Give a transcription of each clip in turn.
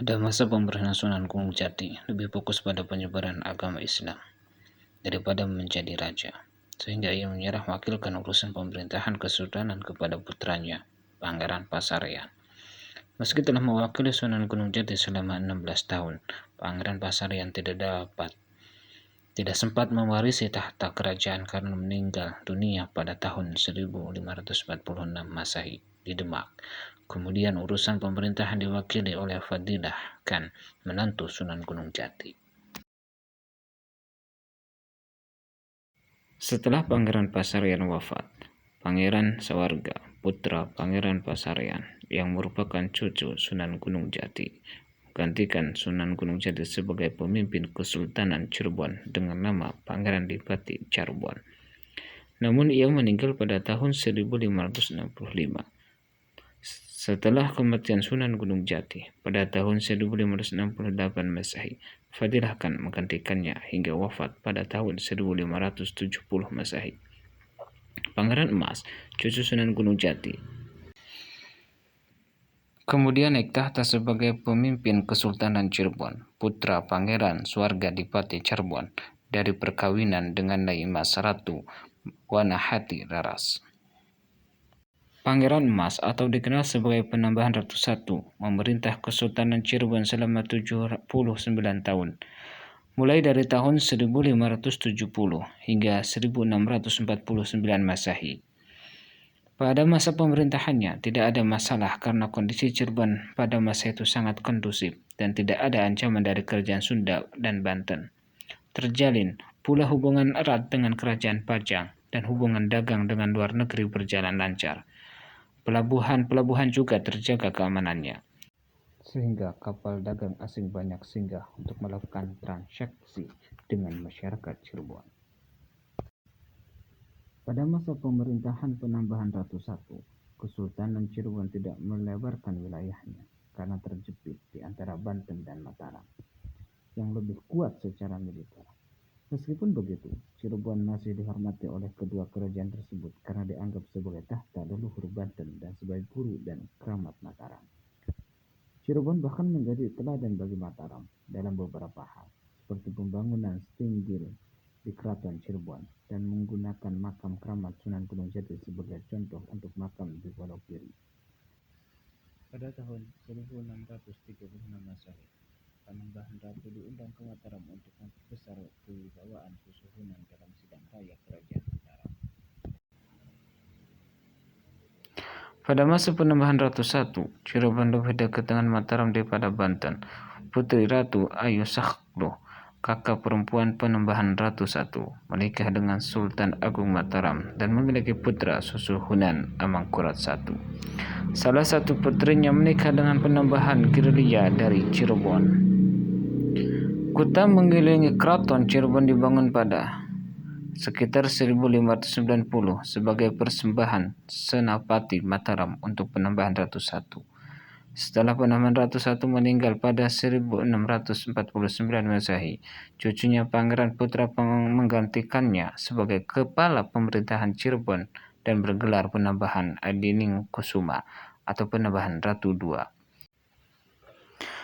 Pada masa pemerintahan Sunan Gunung Jati, lebih fokus pada penyebaran agama Islam daripada menjadi raja, sehingga ia menyerah mewakilkan urusan pemerintahan kesultanan kepada putranya, Pangeran Pasaryan. Meski telah mewakili Sunan Gunung Jati selama 16 tahun, Pangeran Pasaryan tidak sempat mewarisi tahta kerajaan karena meninggal dunia pada tahun 1546 Masehi di Demak. Kemudian urusan pemerintahan diwakili oleh Fadilah Khan, menantu Sunan Gunung Jati. Setelah Pangeran Pasaryan wafat, Pangeran Sawarga, putra Pangeran Pasaryan yang merupakan cucu Sunan Gunung Jati, menggantikan Sunan Gunung Jati sebagai pemimpin Kesultanan Cirebon dengan nama Pangeran Dipati Cirebon. Namun ia meninggal pada tahun 1565. Setelah kematian Sunan Gunung Jati pada tahun 1568 Masehi, Fadilah Khan menggantikannya hingga wafat pada tahun 1570 Masehi. Pangeran Emas, cucu Sunan Gunung Jati, kemudian naik tahta sebagai pemimpin Kesultanan Cirebon, putra Pangeran Suwarga Dipati Cirebon dari perkawinan dengan Nyai Mas Ratu Wanahati Raras. Pangeran Emas atau dikenal sebagai Penambahan Ratu I memerintah Kesultanan Cirebon selama 79 tahun, mulai dari tahun 1570 hingga 1649 Masehi. Pada masa pemerintahannya tidak ada masalah karena kondisi Cirebon pada masa itu sangat kondusif dan tidak ada ancaman dari kerajaan Sunda dan Banten. Terjalin pula hubungan erat dengan kerajaan Pajang dan hubungan dagang dengan luar negeri berjalan lancar. Pelabuhan-pelabuhan juga terjaga keamanannya, sehingga kapal dagang asing banyak singgah untuk melakukan transaksi dengan masyarakat Cirebon. Pada masa pemerintahan Penambahan Ratu I, Kesultanan Cirebon tidak melebarkan wilayahnya karena terjepit di antara Banten dan Mataram yang lebih kuat secara militer. Meskipun begitu, Cirebon masih dihormati oleh kedua kerajaan tersebut karena dianggap sebagai tahta leluhur Banten dan sebagai guru dan keramat Mataram. Cirebon bahkan menjadi teladan bagi Mataram dalam beberapa hal, seperti pembangunan Stinggil di Keraton Cirebon dan menggunakan makam keramat Sunan Gunung Jati sebagai contoh untuk makam di Wonogiri. Pada tahun 1636 Masehi, Penambahan Ratu diundang ke Mataram untuk memperbesar kewibawaan Kesuhunan dalam sidang raya kerajaan Mataram. Pada masa Penambahan Ratu I, Cirebon lebih dekat dengan Mataram daripada Banten. Putri Ratu Ayu Sakhlo, kakak perempuan Penambahan Ratu I, menikah dengan Sultan Agung Mataram dan memiliki putra Susuhunan Amangkurat I. Salah satu putrinya menikah dengan Penambahan Girlia dari Cirebon. Kota mengelilingi Keraton Cirebon dibangun pada sekitar 1590 sebagai persembahan Senapati Mataram untuk Penambahan Ratu I. Setelah Penambahan Ratu I meninggal pada 1649 Masehi, cucunya Pangeran Putra menggantikannya sebagai kepala pemerintahan Cirebon dan bergelar Penambahan Adining Kusuma atau Penambahan Ratu II.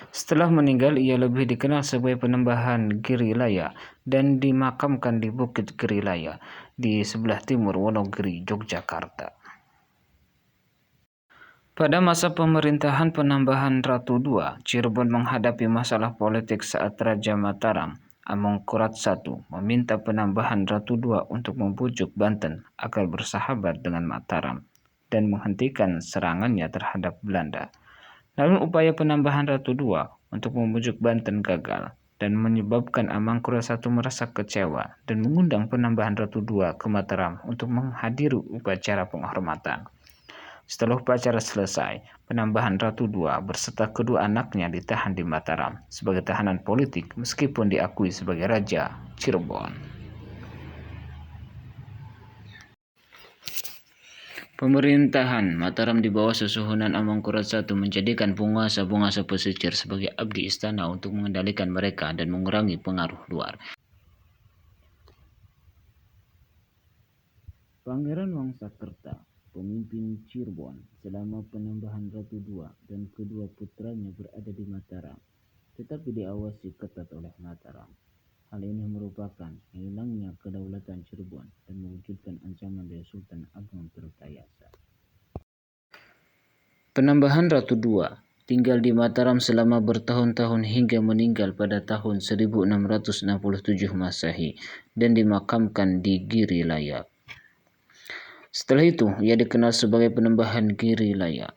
Setelah meninggal, ia lebih dikenal sebagai Penambahan Girilaya dan dimakamkan di Bukit Girilaya di sebelah timur Wonogiri, Yogyakarta. Pada masa pemerintahan Penambahan Ratu II, Cirebon menghadapi masalah politik saat Raja Mataram, Amangkurat I, meminta Penambahan Ratu II untuk membujuk Banten agar bersahabat dengan Mataram dan menghentikan serangannya terhadap Belanda. Namun upaya Penambahan Ratu II untuk membujuk Banten gagal dan menyebabkan Amangkurat I merasa kecewa dan mengundang Penambahan Ratu II ke Mataram untuk menghadiri upacara penghormatan. Setelah upacara selesai, Penambahan Ratu II berserta kedua anaknya ditahan di Mataram sebagai tahanan politik meskipun diakui sebagai Raja Cirebon. Pemerintahan Mataram di bawah Susuhunan Amangkurat I menjadikan penguasa-penguasa pesisir sebagai abdi istana untuk mengendalikan mereka dan mengurangi pengaruh luar. Pangeran Wangsakerta pemimpin Cirebon selama penambahan Ratu II dan kedua putranya berada di Mataram, tetapi diawasi ketat oleh Mataram. Hal ini merupakan hilangnya kedaulatan Cirebon dan mewujudkan ancaman dari Sultan Agung Tirtayasa. Penambahan Ratu II tinggal di Mataram selama bertahun-tahun hingga meninggal pada tahun 1667 Masehi dan dimakamkan di Giri Laya. Setelah itu, ia dikenal sebagai Penembahan Giri Laya.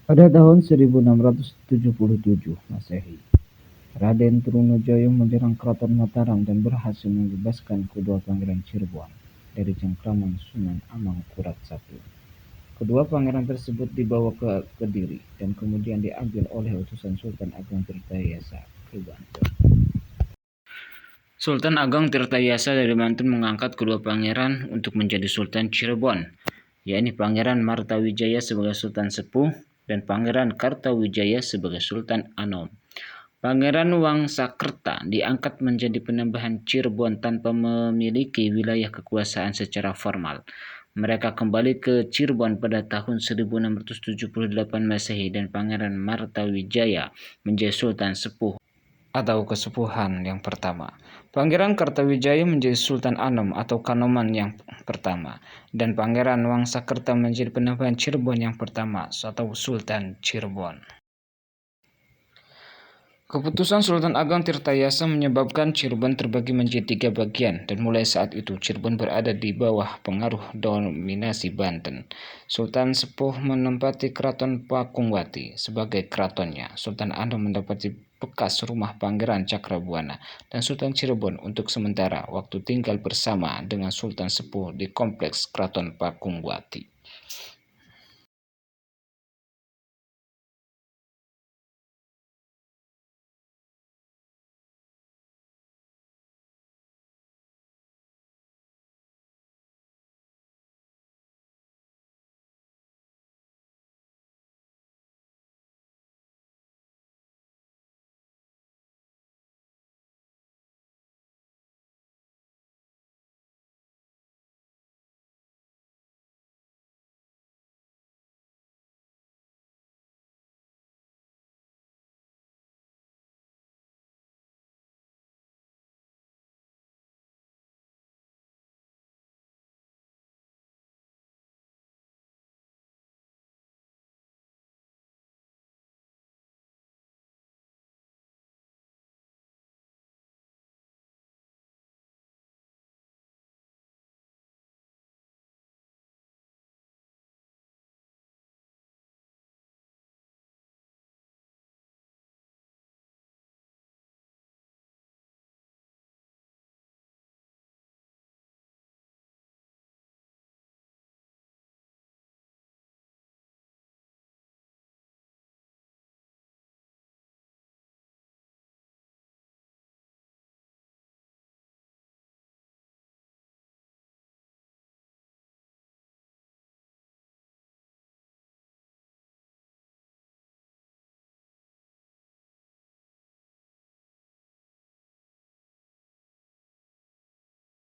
Pada tahun 1677 Masehi, Raden Trunojoyo menyerang Keraton Mataram dan berhasil membebaskan kedua pangeran Cirebon dari cengkraman Sunan Amangkurat I. Kedua pangeran tersebut dibawa ke Kediri dan kemudian diambil oleh utusan Sultan Agung Tirtayasa ke Banten. Sultan Agung Tirtayasa dari Banten mengangkat kedua pangeran untuk menjadi Sultan Cirebon, yakni Pangeran Martawijaya sebagai Sultan Sepuh dan Pangeran Kartawijaya sebagai Sultan Anom. Pangeran Wangsakerta diangkat menjadi Penembahan Cirebon tanpa memiliki wilayah kekuasaan secara formal. Mereka kembali ke Cirebon pada tahun 1678 Masehi dan Pangeran Martawijaya menjadi Sultan Sepuh atau Kesepuhan yang pertama. Pangeran Kartawijaya menjadi Sultan Anom atau Kanoman yang pertama, dan Pangeran Wangsakerta menjadi Penembahan Cirebon yang pertama atau Sultan Cirebon. Keputusan Sultan Agung Tirtayasa menyebabkan Cirebon terbagi menjadi 3 bagian dan mulai saat itu Cirebon berada di bawah pengaruh dominasi Banten. Sultan Sepuh menempati Keraton Pakungwati sebagai keratonnya. Sultan Anom mendapati bekas rumah Pangeran Cakrabuana dan Sultan Cirebon untuk sementara waktu tinggal bersama dengan Sultan Sepuh di kompleks Keraton Pakungwati.